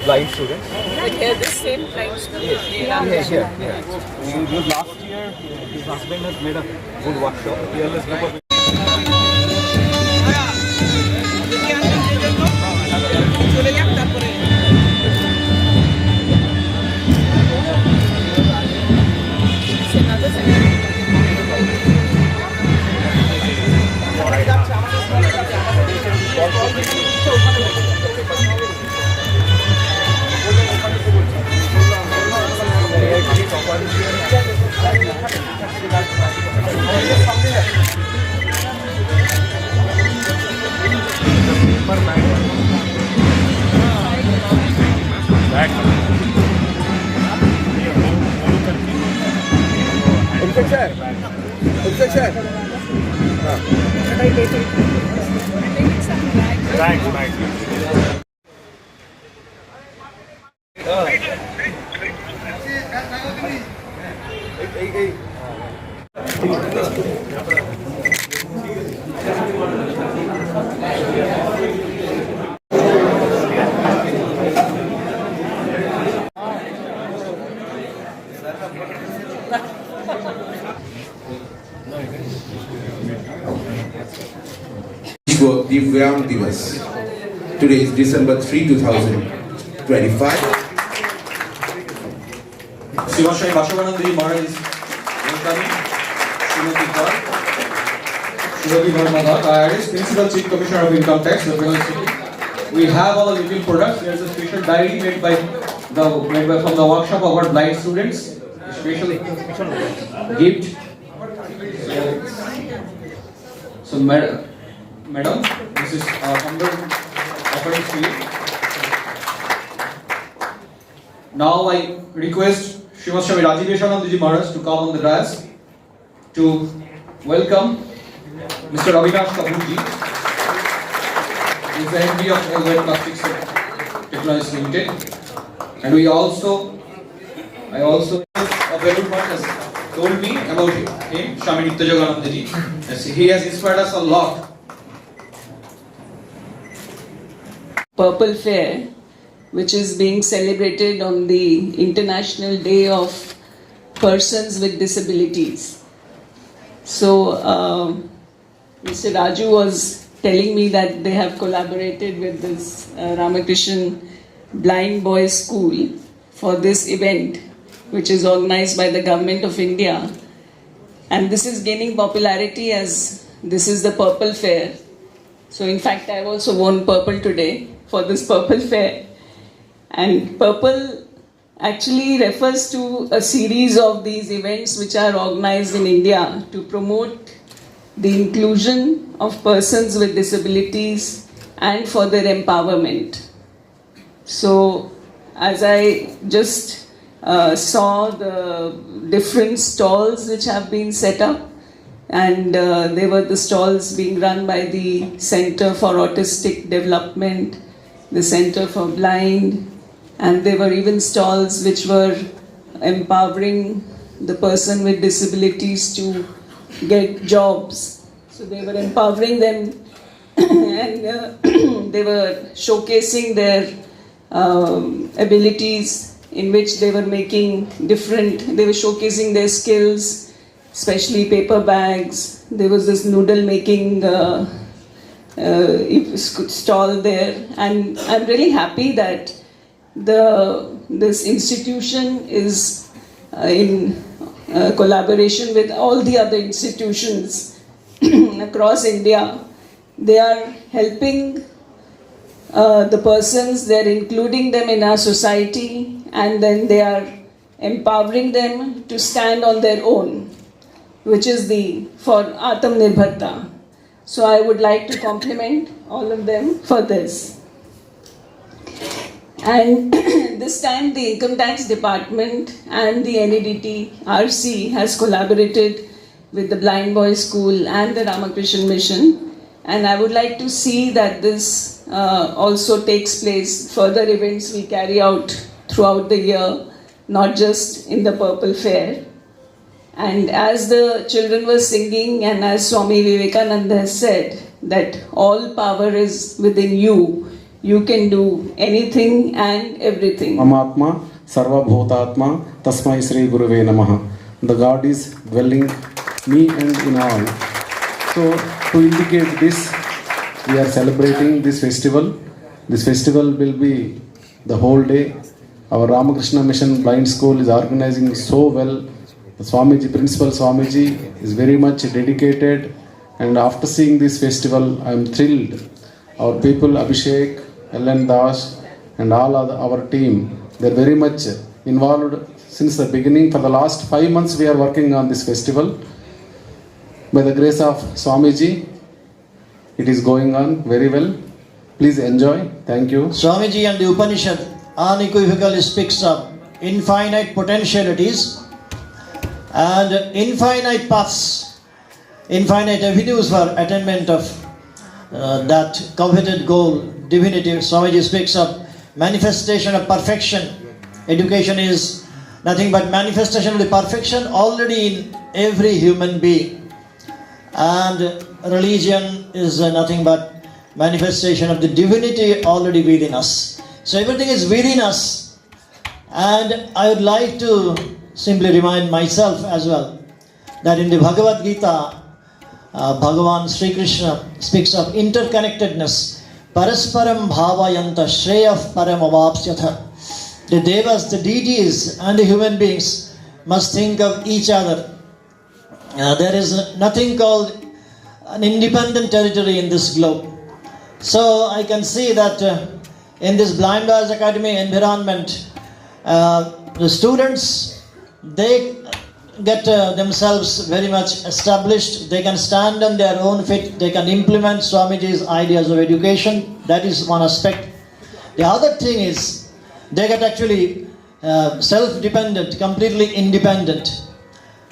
Blind students. Like here, this same blind student. Yes, last year, his husband has made a good workshop. Fearless group of Divyang Divas. Today is December 3, 2025. Shivashai Bashavanandji Maharaj is welcoming Srimati Kaur, Shivati Bharmadar, IRS, Principal Chief Commissioner of Income Tax, National City. We have all the little products. There is a special diary made from the workshop of our blind students. A special gift. So Madam, this is humble offering to you. Now I request Srimati Swami Rajiveshanandji Maharaj to come on the dais to welcome Mr. Avinash Kapoorji. He is the MD of Allwell Plastics Technologies Limited. And I also very much has told me about him, Swami Nityajoganandaji. He has inspired us a lot. Purple Fair, which is being celebrated on the International Day of Persons with Disabilities. So, Mr. Raju was telling me that they have collaborated with this Ramakrishnan Blind Boys School for this event, which is organized by the Government of India. And this is gaining popularity as this is the Purple Fair. So in fact, I've also worn purple today for this Purple Fair. And purple actually refers to a series of these events which are organized in India to promote the inclusion of persons with disabilities and for their empowerment. So as I just saw the different stalls which have been set up, and they were the stalls being run by the Center for Autistic Development, the Center for Blind, and there were even stalls which were empowering the person with disabilities to get jobs. So they were empowering them and they were showcasing their abilities in which they were making they were showcasing their skills, especially paper bags. There was this noodle making stall there, and I'm really happy that this institution is in collaboration with all the other institutions across India. They are helping the persons, they are including them in our society, and then they are empowering them to stand on their own, which is for Atmanirbharta. So I would like to compliment all of them for this. And this time the Income Tax Department and the NEDT RC has collaborated with the Blind Boys School and the Ramakrishna Mission. And I would like to see that this also takes place. Further events we carry out throughout the year, not just in the Purple Fair. And as the children were singing, and as Swami Vivekananda has said, that all power is within you. You can do anything and everything. Amatma Sarva Bhutatma Tasmai Sri Guruve Namaha. The God is dwelling me and in all. So to indicate this, we are celebrating this festival. This festival will be the whole day. Our Ramakrishna Mission Blind School is organizing so well. The Swamiji, Principal Swamiji is very much dedicated, and after seeing this festival, I am thrilled. Our people, Abhishek, Ellen Das, and all our team, they are very much involved since the beginning. For the last 5 months, we are working on this festival. By the grace of Swamiji, it is going on very well. Please enjoy. Thank you. Swamiji and the Upanishad unequivocally speaks of infinite potentialities and infinite paths, infinite avenues for attainment of that coveted goal, divinity. Swamiji speaks of manifestation of perfection. Education is nothing but manifestation of the perfection already in every human being. And religion is nothing but manifestation of the divinity already within us. So everything is within us. And I would like to simply remind myself as well that in the Bhagavad Gita, Bhagavan Sri Krishna speaks of interconnectedness. Parasparam bhavayanta shreyah paramavapsyatha. The devas, the deities and the human beings must think of each other. There is nothing called an independent territory in this globe. So I can see that in this Blind Boys Academy environment, the students, they get themselves very much established. They can stand on their own feet. They can implement Swamiji's ideas of education. That is one aspect. The other thing is they get actually self-dependent, completely independent.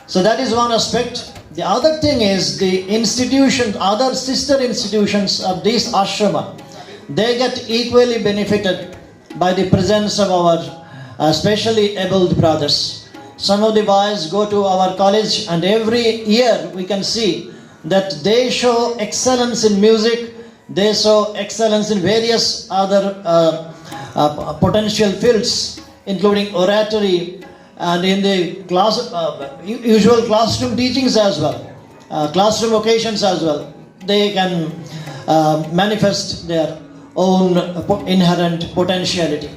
So that is one aspect. The other thing is the institutions, other sister institutions of this ashrama, they get equally benefited by the presence of our specially abled brothers. Some of the boys go to our college, and every year we can see that they show excellence in music, they show excellence in various other potential fields, including oratory, and in the usual classroom teachings as well, classroom occasions as well. They can manifest their own inherent potentiality.